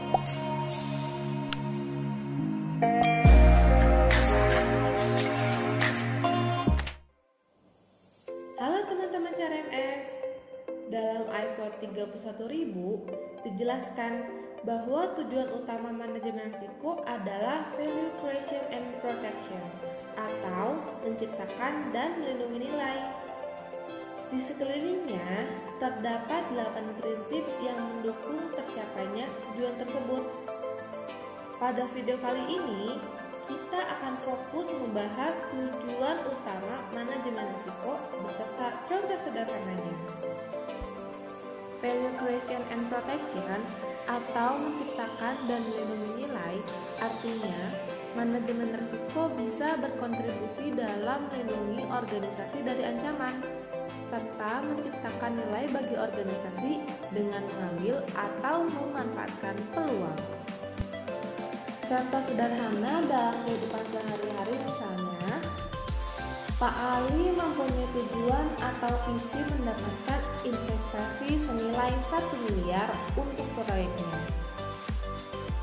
Halo teman-teman CRMS, dalam ISO 31000 dijelaskan bahwa tujuan utama manajemen risiko adalah value creation and protection, atau menciptakan dan melindungi nilai. Di sekelilingnya terdapat 8 prinsip yang mendukung tercapainya tujuan tersebut. Pada video kali ini, kita akan fokus membahas tujuan utama manajemen risiko beserta contoh sederhananya. Value creation and protection atau menciptakan dan melindungi nilai artinya manajemen risiko bisa berkontribusi dalam melindungi organisasi dari ancaman serta menciptakan nilai bagi organisasi dengan mengambil atau memanfaatkan peluang. Contoh sederhana dalam kehidupan sehari-hari misalnya, Pak Ali mempunyai tujuan atau visi mendapatkan investasi senilai 1 miliar untuk proyeknya.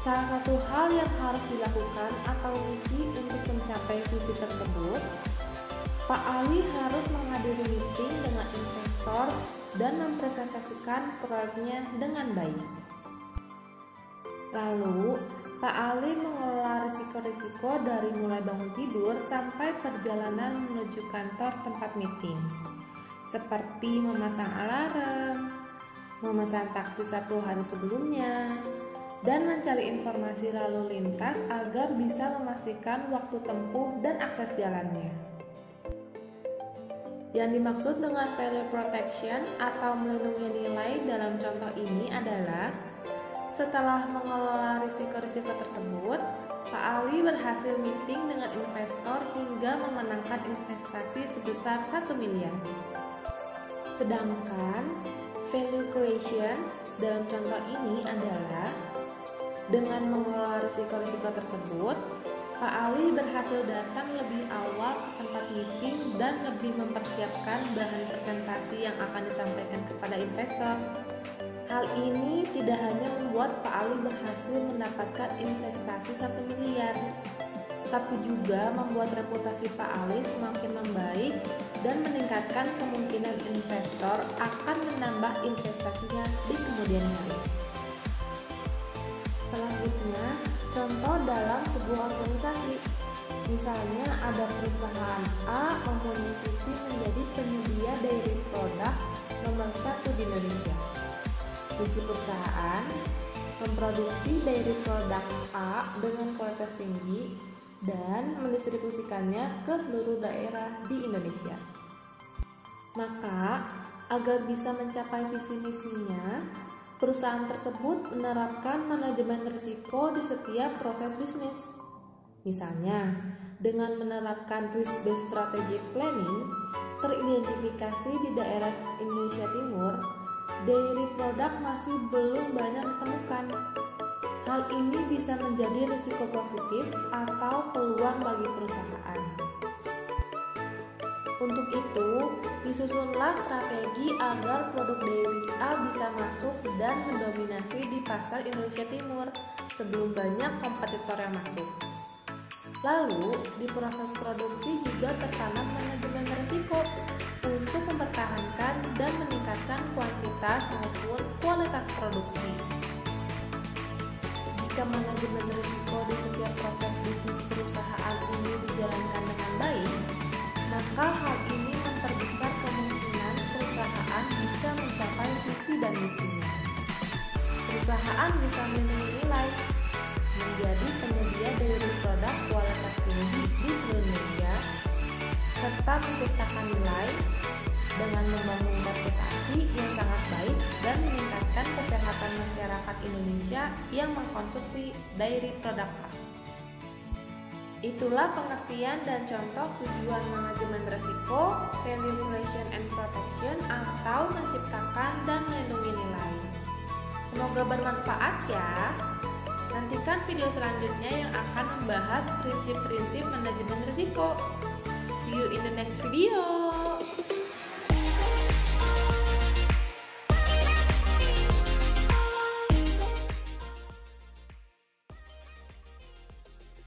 Salah satu hal yang harus dilakukan atau misi untuk mencapai visi tersebut, Pak Ali harus menghadiri meeting dengan investor dan mempresentasikan proyeknya dengan baik. Lalu, Pak Ali mengelola risiko-risiko dari mulai bangun tidur sampai perjalanan menuju kantor tempat meeting, seperti memasang alarm, memesan taksi 1 hari sebelumnya, dan mencari informasi lalu lintas agar bisa memastikan waktu tempuh dan akses jalannya. Yang dimaksud dengan value protection atau melindungi nilai dalam contoh ini adalah setelah mengelola risiko-risiko tersebut, Pak Ali berhasil meeting dengan investor hingga memenangkan investasi sebesar 1 miliar. Sedangkan value creation dalam contoh ini adalah dengan mengelola risiko-risiko tersebut, Pak Ali berhasil datang lebih awal ke tempat meeting dan lebih mempersiapkan bahan presentasi yang akan disampaikan kepada investor. Hal ini tidak hanya membuat Pak Ali berhasil mendapatkan investasi 1 miliar, tapi juga membuat reputasi Pak Ali semakin membaik dan meningkatkan kemungkinan investor akan menambah investasinya di kemudian hari. Selanjutnya, contoh dalam sebuah organisasi. Misalnya ada perusahaan A mempunyai visi menjadi penyedia dairy produk nomor 1 di Indonesia. Visi perusahaan memproduksi dairy produk A dengan kualitas tinggi dan mendistribusikannya ke seluruh daerah di Indonesia. Maka, agar bisa mencapai visi misinya, perusahaan tersebut menerapkan manajemen risiko di setiap proses bisnis. Misalnya, dengan menerapkan risk-based strategic planning, teridentifikasi di daerah Indonesia Timur, dairy produk masih belum banyak ditemukan. Hal ini bisa menjadi risiko positif atau peluang bagi perusahaan. Untuk itu, disusunlah strategi agar produk dairy A bisa masuk dan mendominasi di pasar Indonesia Timur sebelum banyak kompetitor yang masuk. Lalu, di proses produksi juga tertanam manajemen risiko untuk mempertahankan dan meningkatkan kuantitas maupun kualitas produksi. Jika manajemen risiko di setiap proses bisnis perusahaan ini dijalankan dengan baik, maka hal ini memperbesar kemungkinan perusahaan bisa mencapai visi dan misinya. Perusahaan bisa melindungi nilai, menjadi penyedia dairy produk kualitas tinggi di seluruh Indonesia, serta menciptakan nilai dengan membangun reputasi yang sangat baik dan meningkatkan kesehatan masyarakat Indonesia yang mengkonsumsi dairy produk A. Itulah pengertian dan contoh tujuan manajemen risiko, value creation and protection, atau menciptakan dan melindungi nilai. Semoga bermanfaat ya. Nantikan video selanjutnya yang akan membahas prinsip-prinsip manajemen risiko. See you in the next video.